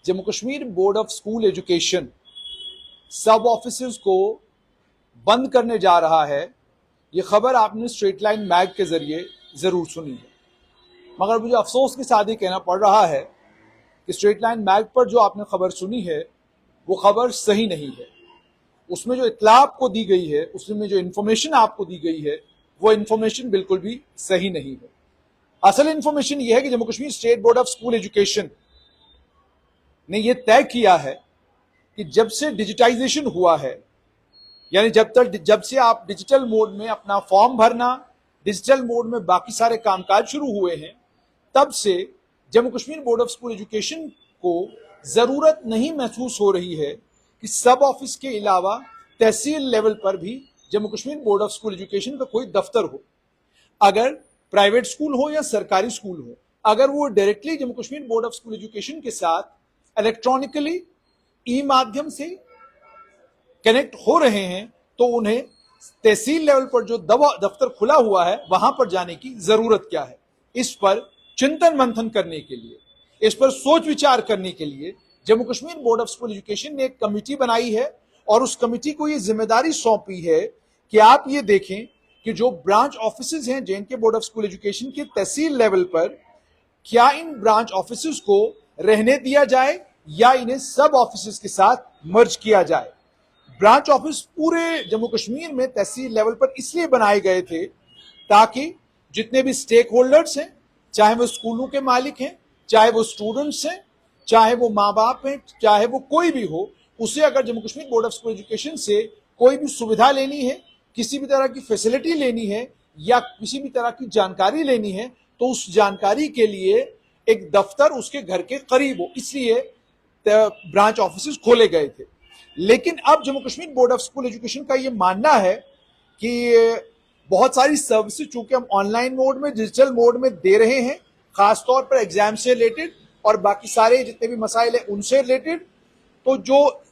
Jammu Kashmir board of school education सब offices को बंद करने जा रहा है। ये खबर आपने स्ट्रेट लाइन मैग के जरिए जरूर सुनी है, मगर मुझे अफसोस के साथ ही कहना पड़ रहा है कि स्ट्रेट लाइन मैग पर जो आपने खबर सुनी है वो खबर सही नहीं है। उसमें जो इत्तला आपको दी गई है, उसमें जो इन्फॉर्मेशन आपको दी गई है, वो इन्फॉर्मेशन बिल्कुल भी सही नहीं है। असल इन्फॉर्मेशन ये है कि Jammu Kashmir state board of school education ने यह तय किया है कि जब से डिजिटाइजेशन हुआ है, यानी जब से आप डिजिटल मोड में अपना फॉर्म भरना, डिजिटल मोड में बाकी सारे कामकाज शुरू हुए हैं, तब से Jammu Kashmir board of school education को जरूरत नहीं महसूस हो रही है कि सब ऑफिस के अलावा तहसील लेवल पर भी Jammu Kashmir board of school education का कोई दफ्तर हो। अगर प्राइवेट स्कूल हो या सरकारी स्कूल हो, अगर वो directly Jammu Kashmir board of school education के साथ इलेक्ट्रॉनिकली ई माध्यम से कनेक्ट हो रहे हैं, तो उन्हें तहसील लेवल पर जो दफ्तर खुला हुआ है वहां पर जाने की जरूरत क्या है। इस पर चिंतन मंथन करने के लिए, इस पर सोच विचार करने के लिए Jammu Kashmir board of school education ने एक कमेटी बनाई है और उस कमेटी को यह जिम्मेदारी सौंपी है कि आप ये देखें कि जो ब्रांच ऑफिसेज हैं J&K board of school education के तहसील लेवल पर, क्या इन ब्रांच ऑफिसेज को रहने दिया जाए या इन्हें सब ऑफिसेज के साथ मर्ज किया जाए। ब्रांच ऑफिस पूरे जम्मू कश्मीर में तहसील लेवल पर इसलिए बनाए गए थे ताकि जितने भी स्टेक होल्डर्स हैं, चाहे वो स्कूलों के मालिक हैं, चाहे वो स्टूडेंट्स हैं, चाहे वो माँ बाप हैं, चाहे वो कोई भी हो, उसे अगर Jammu Kashmir board of school education से कोई भी सुविधा लेनी है, किसी भी तरह की फैसिलिटी लेनी है या किसी भी तरह की जानकारी लेनी है, तो उस जानकारी के लिए एक दफ्तर उसके घर के करीब हो, इसलिए ब्रांच ऑफिस खोले गए थे। लेकिन अब Jammu Kashmir board of school education का यह मानना है कि बहुत सारी सर्विसेज चूंकि हम ऑनलाइन मोड में, डिजिटल मोड में दे रहे हैं, खासतौर पर एग्जाम से रिलेटेड और बाकी सारे जितने भी मसाइल है उनसे रिलेटेड, तो जो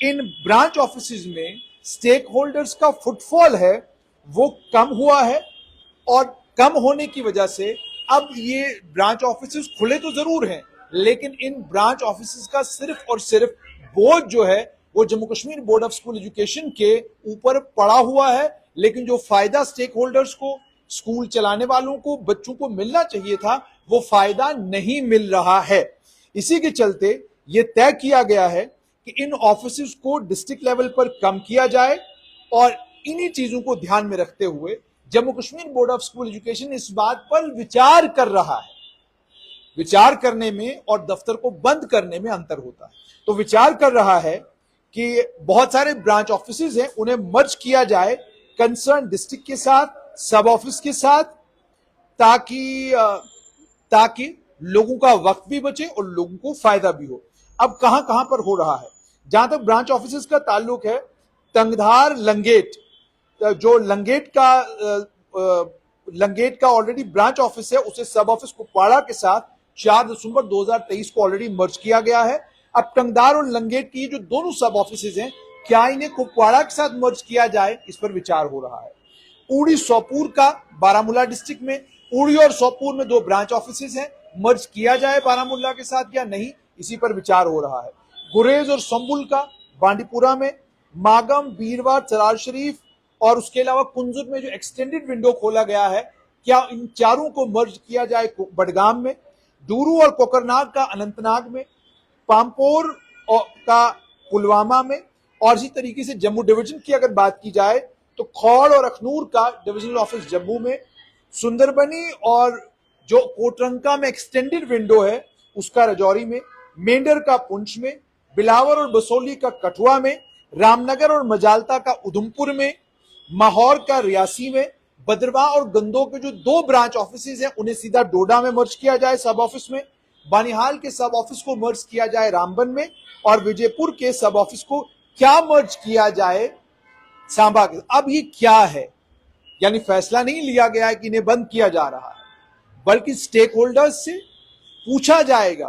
इन ब्रांच ऑफिस में स्टेक होल्डर्स का फुटफॉल है वो कम हुआ है और कम होने की वजह से अब ये ब्रांच ऑफिस खुले तो जरूर हैं, लेकिन इन ब्रांच ऑफिस का सिर्फ और सिर्फ बोझ जो है वो Jammu Kashmir board of school education के ऊपर पड़ा हुआ है। लेकिन जो फायदा स्टेक होल्डर्स को, स्कूल चलाने वालों को, बच्चों को मिलना चाहिए था, वो फायदा नहीं मिल रहा है। इसी के चलते ये तय किया गया है कि इन ऑफिस को डिस्ट्रिक्ट लेवल पर कम किया जाए और इन्हीं चीजों को ध्यान में रखते हुए Jammu Kashmir board of school education इस बात पर विचार कर रहा है। विचार करने में और दफ्तर को बंद करने में अंतर होता है। तो विचार कर रहा है कि बहुत सारे ब्रांच ऑफिसेज हैं, उन्हें मर्ज किया जाए कंसर्न डिस्ट्रिक्ट के साथ, सब ऑफिस के साथ, ताकि लोगों का वक्त भी बचे और लोगों को फायदा भी हो। अब कहां कहां पर हो रहा है? जहां तक ब्रांच ऑफिसेज का ताल्लुक है, तंगधार लंगेट, जो लंगेट का ऑलरेडी ब्रांच ऑफिस है, उसे सब ऑफिस कुपवाड़ा के साथ 4 दिसंबर 2023 को ऑलरेडी मर्ज किया गया है। अब टंगधार और लंगेट की जो दोनों सब ऑफिस हैं, क्या इन्हें कुपवाड़ा के साथ मर्ज किया जाए, इस पर विचार हो रहा है। उड़ी सोपूर का बारामूला डिस्ट्रिक्ट में, उड़ी और सोपूर में 2 ब्रांच ऑफिस हैं, मर्ज किया जाए बारामूला के साथ या नहीं, इसी पर विचार हो रहा है। गुरेज और संबुल का बांडीपुरा में, मागम, बीरवा, चरार शरीफ और उसके अलावा कुंजुर में जो एक्सटेंडेड विंडो खोला गया है, क्या इन चारों को मर्ज किया जाए बडगाम में, डूरू और कोकरनाग का अनंतनाग में, पामपोर का पुलवामा में, और इसी तरीके से जम्मू डिवीजन की अगर बात की जाए तो खौड़ और अखनूर का डिविजनल ऑफिस जम्मू में, सुंदरबनी और जो कोटरंका में एक्सटेंडेड विंडो है उसका राजौरी में, मेंढर का पुंछ में, बिलावर और बसोली का कठुआ में, रामनगर और मजालता का उधमपुर में, माहौर का रियासी में, बदरवाह और गंदो के जो 2 ब्रांच ऑफिस हैं उन्हें सीधा डोडा में मर्ज किया जाए सब ऑफिस में, बानिहाल के सब ऑफिस को मर्ज किया जाए रामबन में, और विजयपुर के सब ऑफिस को क्या मर्ज किया जाए सांबा के। अब ये क्या है? यानी फैसला नहीं लिया गया है कि इन्हें बंद किया जा रहा है, बल्कि स्टेक होल्डर्स से पूछा जाएगा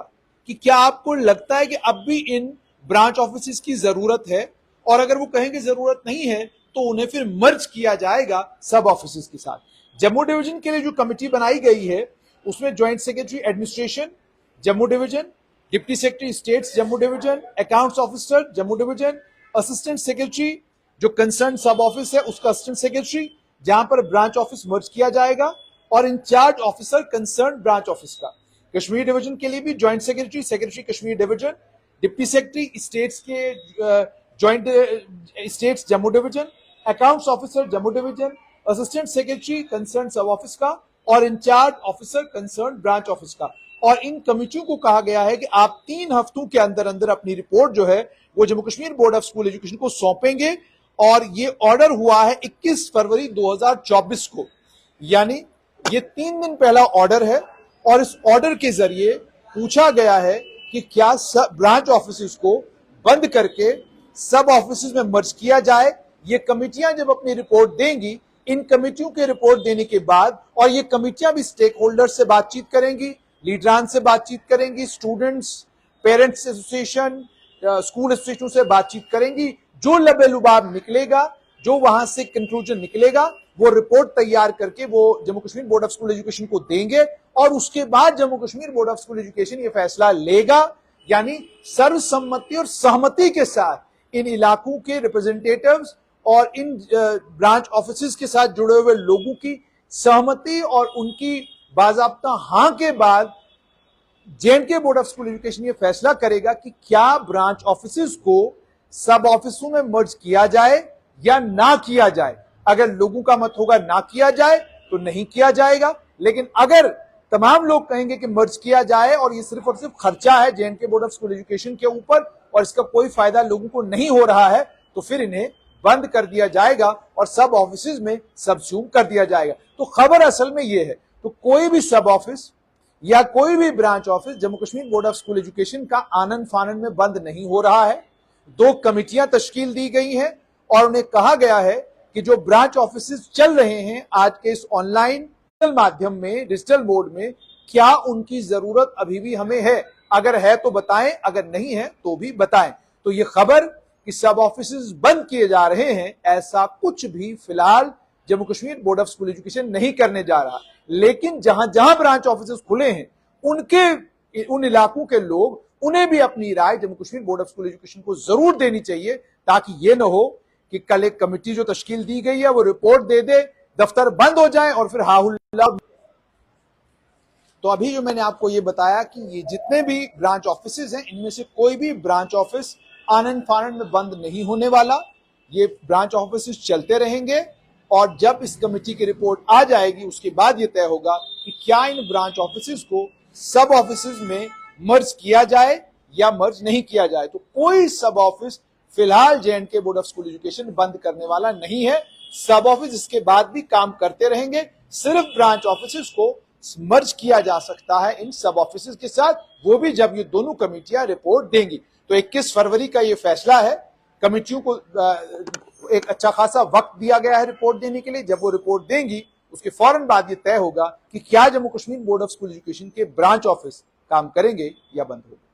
कि क्या आपको लगता है कि अब भी इन ब्रांच ऑफिस की जरूरत है, और अगर वो कहेंगे जरूरत नहीं है तो उन्हें फिर मर्ज किया जाएगा सब ऑफिस के साथ। जम्मू डिवीजन के लिए जो कमेटी बनाई गई है उसमें joint secretary administration Jammu division, deputy secretary states Jammu division, accounts officer Jammu division, assistant secretary जो कंसर्न सब ऑफिस है उसका असिस्टेंट सेक्रेटरी जहां पर ब्रांच ऑफिस मर्ज किया जाएगा, और incharge officer concern branch office का। कश्मीर डिवीजन के लिए भी joint secretary, secretary Kashmir division, deputy secretary states के joint states Jammu division, accounts officer Jammu division, assistant secretary concern सब ऑफिस का, और incharge officer concern branch office का। और इन कमेटियों को कहा गया है कि आप 3 हफ्तों के अंदर अंदर अपनी रिपोर्ट जो है वो Jammu Kashmir board of school education को सौंपेंगे। और ये ऑर्डर हुआ है 21 फरवरी 2024 को, यानी ये 3 दिन पहला ऑर्डर है। और इस ऑर्डर के जरिए पूछा गया है कि क्या ब्रांच ऑफिस को बंद करके सब ऑफिस में मर्ज किया जाए। ये कमेटियां जब अपनी रिपोर्ट देंगी, इन कमेटियों के रिपोर्ट देने के बाद, और ये कमेटियां भी स्टेक होल्डर से बातचीत करेंगी, लीडरान से बातचीत करेंगी, students, parents association, school association से बातचीत करेंगी। जो लबेलुबाब निकलेगा, जो वहां से कंक्लूजन निकलेगा, वो रिपोर्ट तैयार करके वो Jammu Kashmir board of school education को देंगे। और उसके बाद Jammu Kashmir board of school education ये फैसला लेगा, यानी सर्वसम्मति और सहमति के साथ इन इलाकों के रिप्रेजेंटेटिव्स और इन ब्रांच ऑफिस के साथ जुड़े हुए लोगों की सहमति और उनकी बाजाब्ता हां के बाद जे&के बोर्ड ऑफ स्कूल एजुकेशन ये फैसला करेगा कि क्या ब्रांच ऑफिस को सब ऑफिसों में मर्ज किया जाए या ना किया जाए। अगर लोगों का मत होगा ना किया जाए तो नहीं किया जाएगा, लेकिन अगर तमाम लोग कहेंगे कि मर्ज किया जाए और ये सिर्फ और सिर्फ खर्चा है जे&के बोर्ड ऑफ स्कूल एजुकेशन के ऊपर और इसका कोई फायदा लोगों को नहीं हो रहा है, तो फिर इन्हें बंद कर दिया जाएगा और सब ऑफिस में सबस्यूम कर दिया जाएगा। तो खबर असल में यह है, तो कोई भी सब ऑफिस या कोई भी branch office Jammu Kashmir board of school education का आनन फानन में बंद नहीं हो रहा है। 2 कमेटियां तश्कील दी गई हैं और उन्हें कहा गया है कि जो ब्रांच ऑफिस चल रहे हैं आज के इस ऑनलाइन माध्यम में, डिजिटल मोड में, क्या उनकी जरूरत अभी भी हमें है? अगर है तो बताएं, अगर नहीं है तो भी बताएं। तो ये खबर कि सब ऑफिस बंद किए जा रहे हैं, ऐसा कुछ भी फिलहाल Jammu Kashmir board of school education नहीं करने जा रहा। लेकिन जहां जहां ब्रांच ऑफिस खुले हैं उन इलाकों के लोग, उन्हें भी अपनी राय Jammu Kashmir board of school education को जरूर देनी चाहिए, ताकि यह न हो कि कल एक कमेटी जो तश्कील दी गई है वो रिपोर्ट दे दे, दफ्तर बंद हो जाए और फिर हाहुल्ला। तो अभी जो मैंने आपको ये बताया कि ये जितने भी ब्रांच ऑफिस हैं, इनमें से कोई भी ब्रांच ऑफिस आनन फानन में बंद नहीं होने वाला। ये ब्रांच ऑफिस चलते रहेंगे और जब इस कमेटी की रिपोर्ट आ जाएगी उसके बाद ये तय होगा कि क्या इन ब्रांच ऑफिस को सब ऑफिस में मर्ज किया जाए या मर्ज नहीं किया जाए। तो कोई सब ऑफिस फिलहाल जे&के बोर्ड ऑफ स्कूल एजुकेशन बंद करने वाला नहीं है। सब ऑफिस इसके बाद भी काम करते रहेंगे। सिर्फ ब्रांच ऑफिस को मर्ज किया जा सकता है इन सब ऑफिस के साथ, वो भी जब ये दोनों कमेटियां रिपोर्ट देंगी। तो 21 फरवरी का ये फैसला है। कमेटियों को एक अच्छा खासा वक्त दिया गया है रिपोर्ट देने के लिए। जब वो रिपोर्ट देंगी उसके फौरन बाद ये तय होगा कि क्या Jammu Kashmir board of school education के ब्रांच ऑफिस काम करेंगे या बंद होंगे।